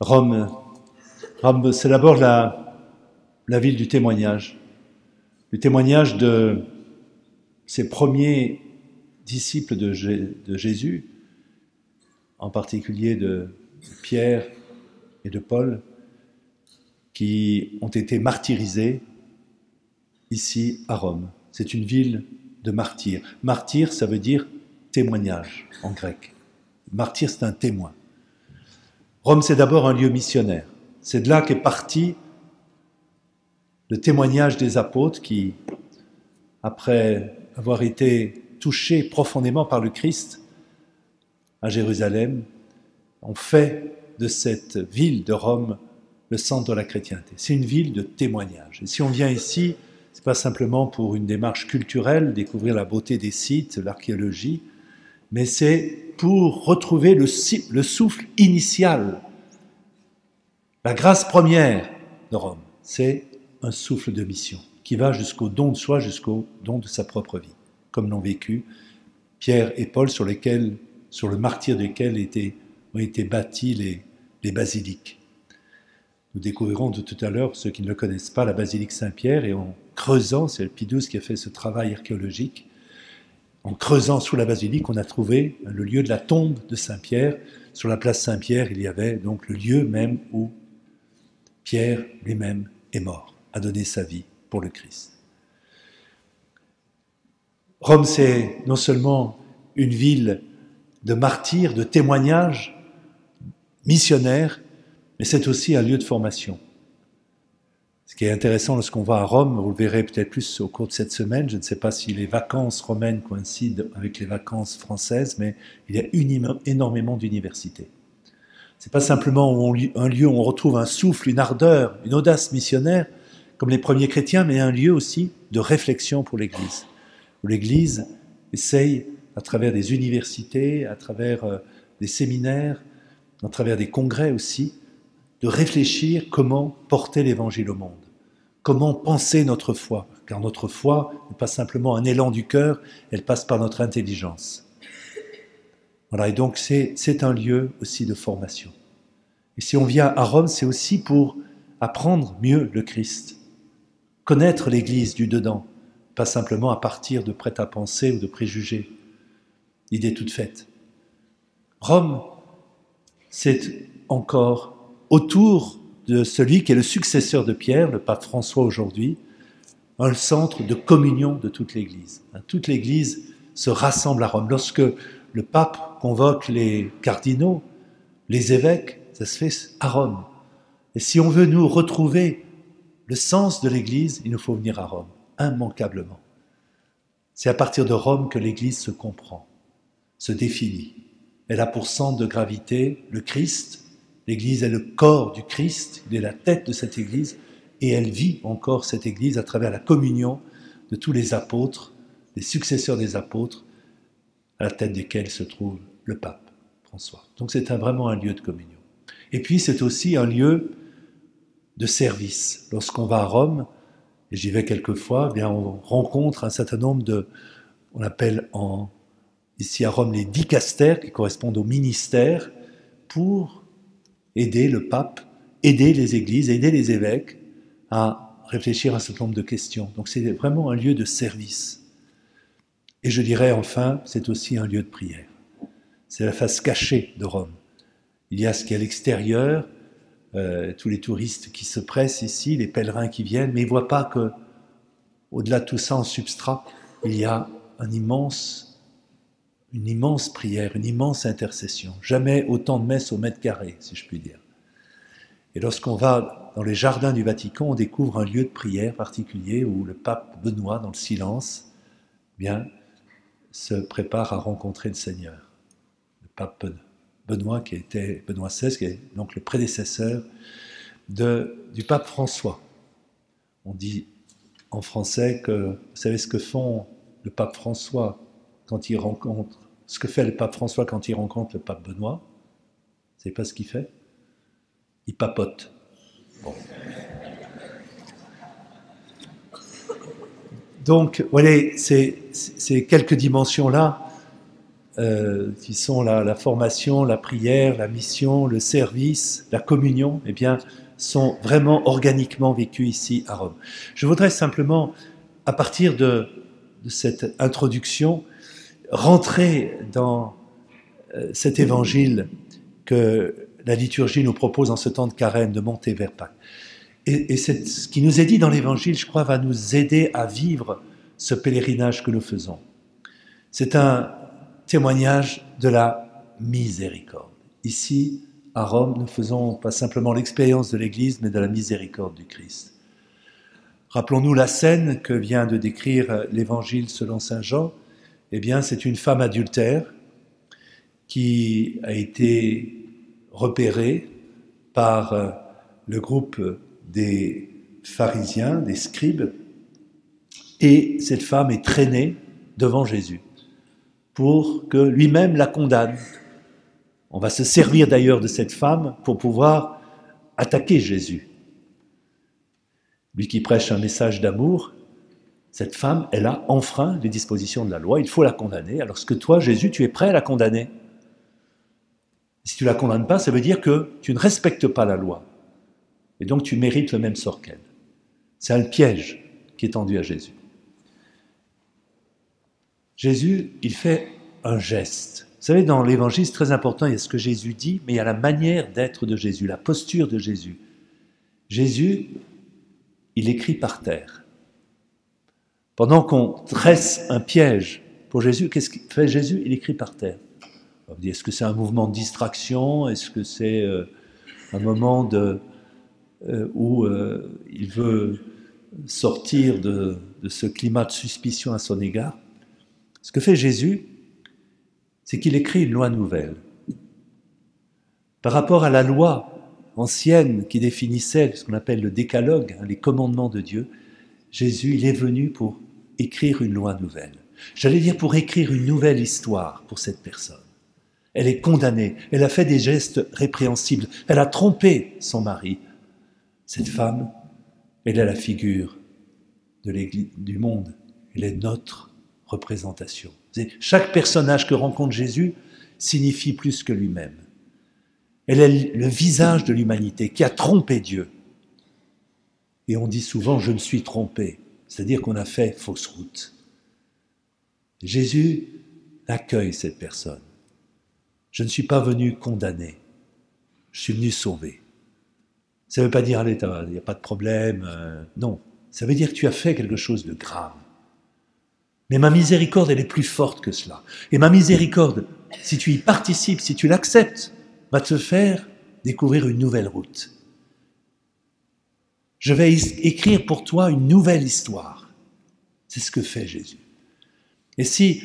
Rome, Rome c'est d'abord la ville du témoignage de ses premiers disciples de Jésus, en particulier de Pierre et de Paul, qui ont été martyrisés ici à Rome. C'est une ville de martyrs. Martyr, ça veut dire témoignage en grec. Martyr, c'est un témoin. Rome, c'est d'abord un lieu missionnaire. C'est de là qu'est parti le témoignage des apôtres qui, après avoir été touchés profondément par le Christ à Jérusalem, ont fait de cette ville de Rome le centre de la chrétienté. C'est une ville de témoignage. Et si on vient ici, c'est pas simplement pour une démarche culturelle, découvrir la beauté des sites, l'archéologie, mais c'est pour retrouver le souffle initial. La grâce première de Rome, c'est un souffle de mission qui va jusqu'au don de soi, jusqu'au don de sa propre vie, comme l'ont vécu Pierre et Paul, sur le martyre desquels ont été bâtis les basiliques. Nous découvrirons de tout à l'heure, ceux qui ne le connaissent pas, la basilique Saint-Pierre, et en creusant, c'est le Pie XII qui a fait ce travail archéologique, en creusant sous la basilique, on a trouvé le lieu de la tombe de Saint-Pierre. Sur la place Saint-Pierre, il y avait donc le lieu même où Pierre lui-même est mort, a donné sa vie pour le Christ. Rome, c'est non seulement une ville de martyrs, de témoignages missionnaires, mais c'est aussi un lieu de formation. Ce qui est intéressant lorsqu'on va à Rome, vous le verrez peut-être plus au cours de cette semaine, je ne sais pas si les vacances romaines coïncident avec les vacances françaises, mais il y a énormément d'universités. Ce n'est pas simplement un lieu où on retrouve un souffle, une ardeur, une audace missionnaire, comme les premiers chrétiens, mais un lieu aussi de réflexion pour l'Église, où l'Église essaye, à travers des universités, à travers des séminaires, à travers des congrès aussi, de réfléchir comment porter l'Évangile au monde, comment penser notre foi, car notre foi n'est pas simplement un élan du cœur, elle passe par notre intelligence. Voilà, et donc c'est un lieu aussi de formation. Et si on vient à Rome, c'est aussi pour apprendre mieux le Christ, connaître l'Église du dedans, pas simplement à partir de prêt-à-penser ou de préjugés, idées toutes faites. Rome, c'est encore autour de celui qui est le successeur de Pierre, le pape François aujourd'hui, un centre de communion de toute l'Église. Toute l'Église se rassemble à Rome. Lorsque le pape convoque les cardinaux, les évêques, ça se fait à Rome. Et si on veut nous retrouver le sens de l'Église, il nous faut venir à Rome, immanquablement. C'est à partir de Rome que l'Église se comprend, se définit. Elle a pour centre de gravité le Christ. L'Église est le corps du Christ, il est la tête de cette Église, et elle vit encore cette Église à travers la communion de tous les apôtres, les successeurs des apôtres, à la tête desquels se trouve le pape François. Donc c'est vraiment un lieu de communion. Et puis c'est aussi un lieu de service. Lorsqu'on va à Rome, et j'y vais quelquefois, eh bien on rencontre un certain nombre on appelle ici à Rome les dicastères, qui correspondent aux ministères, pour aider le pape, aider les églises, aider les évêques à réfléchir à un certain nombre de questions. Donc c'est vraiment un lieu de service. Et je dirais enfin, c'est aussi un lieu de prière. C'est la face cachée de Rome. Il y a ce qui est à l'extérieur, tous les touristes qui se pressent ici, les pèlerins qui viennent, mais ils ne voient pas qu'au-delà de tout ça, en substrat, il y a une immense prière, une immense intercession. Jamais autant de messes au mètre carré, si je puis dire. Et lorsqu'on va dans les jardins du Vatican, on découvre un lieu de prière particulier où le pape Benoît, dans le silence, bien, se prépare à rencontrer le Seigneur. Le pape Benoît, qui était Benoît XVI, qui est donc le prédécesseur du pape François. On dit en français que, vous savez ce que font le pape François quand il rencontre, ce que fait le pape François quand il rencontre le pape Benoît? Vous savez pas ce qu'il fait? Il papote. Bon. Donc, voilà, ces quelques dimensions-là qui sont la formation, la prière, la mission, le service, la communion, eh bien, sont vraiment organiquement vécus ici à Rome. Je voudrais simplement, à partir de cette introduction, rentrer dans cet évangile que la liturgie nous propose en ce temps de carême, de monter vers Pâques. Et ce qui nous est dit dans l'évangile, je crois, va nous aider à vivre ce pèlerinage que nous faisons. C'est un témoignage de la miséricorde. Ici, à Rome, nous faisons pas simplement l'expérience de l'Église, mais de la miséricorde du Christ. Rappelons-nous la scène que vient de décrire l'Évangile selon saint Jean. Eh bien, c'est une femme adultère qui a été repérée par le groupe des pharisiens, des scribes, et cette femme est traînée devant Jésus pour que lui-même la condamne. On va se servir d'ailleurs de cette femme pour pouvoir attaquer Jésus. Lui qui prêche un message d'amour, cette femme, elle a enfreint les dispositions de la loi, il faut la condamner, alors que toi, Jésus, tu es prêt à la condamner. Si tu ne la condamnes pas, ça veut dire que tu ne respectes pas la loi. Et donc tu mérites le même sort qu'elle. C'est un piège qui est tendu à Jésus. Jésus, il fait un geste. Vous savez, dans l'Évangile, c'est très important, il y a ce que Jésus dit, mais il y a la manière d'être de Jésus, la posture de Jésus. Jésus, il écrit par terre. Pendant qu'on dresse un piège pour Jésus, qu'est-ce qu'il fait Jésus? Il écrit par terre. On va dire, est-ce que c'est un mouvement de distraction? Est-ce que c'est un moment où il veut sortir de ce climat de suspicion à son égard? Ce que fait Jésus, c'est qu'il écrit une loi nouvelle. Par rapport à la loi ancienne qui définissait ce qu'on appelle le décalogue, les commandements de Dieu, Jésus, il est venu pour écrire une loi nouvelle. J'allais dire pour écrire une nouvelle histoire pour cette personne. Elle est condamnée, elle a fait des gestes répréhensibles, elle a trompé son mari. Cette femme, elle est la figure de l'Église, du monde, elle est notre représentation. Chaque personnage que rencontre Jésus signifie plus que lui-même. Elle est le visage de l'humanité qui a trompé Dieu. Et on dit souvent « je me suis trompé », c'est-à-dire qu'on a fait fausse route. Jésus accueille cette personne. Je ne suis pas venu condamner, je suis venu sauver. Ça ne veut pas dire « allez, il n'y a pas de problème », non. Ça veut dire que tu as fait quelque chose de grave. Mais ma miséricorde, elle est plus forte que cela. Et ma miséricorde, si tu y participes, si tu l'acceptes, va te faire découvrir une nouvelle route. Je vais écrire pour toi une nouvelle histoire. C'est ce que fait Jésus. Et si,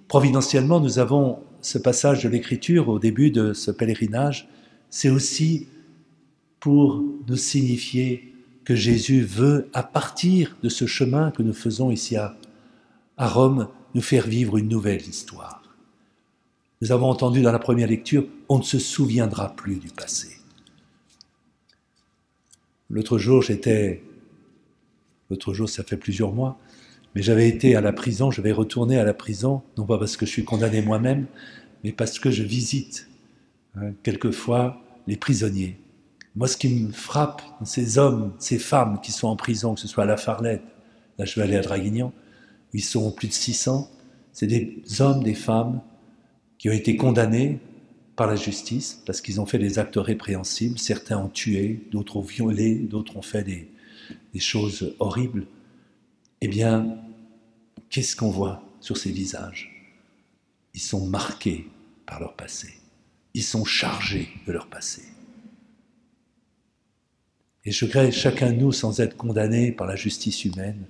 providentiellement, nous avons ce passage de l'Écriture au début de ce pèlerinage, c'est aussi pour nous signifier que Jésus veut, à partir de ce chemin que nous faisons ici à Rome, nous faire vivre une nouvelle histoire. Nous avons entendu dans la première lecture, on ne se souviendra plus du passé. L'autre jour, ça fait plusieurs mois, mais j'avais été à la prison, je vais retourner à la prison, non pas parce que je suis condamné moi-même, mais parce que je visite quelquefois les prisonniers. Moi, ce qui me frappe, ces hommes, ces femmes qui sont en prison, que ce soit à La Farlette, là je vais aller à Draguignan, ils sont plus de 600, c'est des hommes, des femmes qui ont été condamnés par la justice parce qu'ils ont fait des actes répréhensibles. Certains ont tué, d'autres ont violé, d'autres ont fait des choses horribles. Eh bien, qu'est-ce qu'on voit sur ces visages? Ils sont marqués par leur passé. Ils sont chargés de leur passé. Et je crée, chacun de nous, sans être condamné par la justice humaine,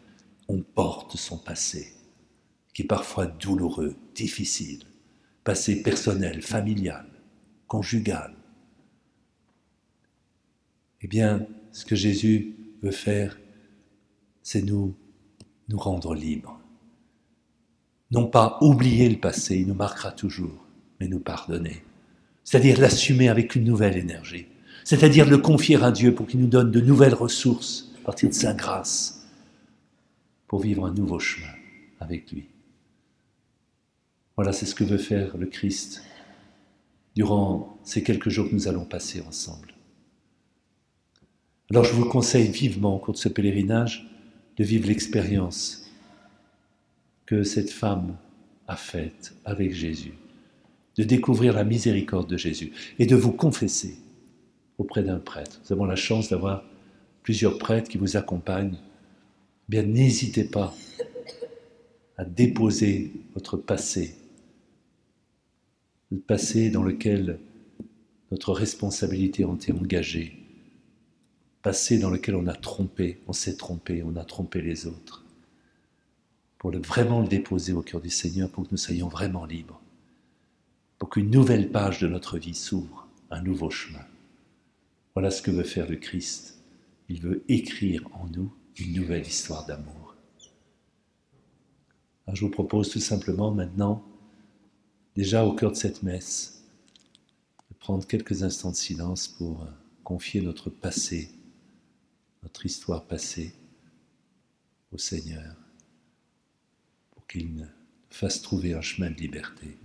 on porte son passé, qui est parfois douloureux, difficile, passé personnel, familial, conjugal. Eh bien, ce que Jésus veut faire, c'est nous rendre libres. Non pas oublier le passé, il nous marquera toujours, mais nous pardonner. C'est-à-dire l'assumer avec une nouvelle énergie. C'est-à-dire le confier à Dieu pour qu'il nous donne de nouvelles ressources à partir de sa grâce pour vivre un nouveau chemin avec lui. Voilà, c'est ce que veut faire le Christ durant ces quelques jours que nous allons passer ensemble. Alors je vous conseille vivement au cours de ce pèlerinage de vivre l'expérience que cette femme a faite avec Jésus, de découvrir la miséricorde de Jésus et de vous confesser auprès d'un prêtre. Nous avons la chance d'avoir plusieurs prêtres qui vous accompagnent. Bien, n'hésitez pas à déposer votre passé, le passé dans lequel notre responsabilité a été engagée, passé dans lequel on a trompé, on s'est trompé, on a trompé les autres, pour vraiment le déposer au cœur du Seigneur, pour que nous soyons vraiment libres, pour qu'une nouvelle page de notre vie s'ouvre, un nouveau chemin. Voilà ce que veut faire le Christ. Il veut écrire en nous une nouvelle histoire d'amour. Alors je vous propose tout simplement maintenant, déjà au cœur de cette messe, de prendre quelques instants de silence pour confier notre passé, notre histoire passée au Seigneur, pour qu'il nous fasse trouver un chemin de liberté.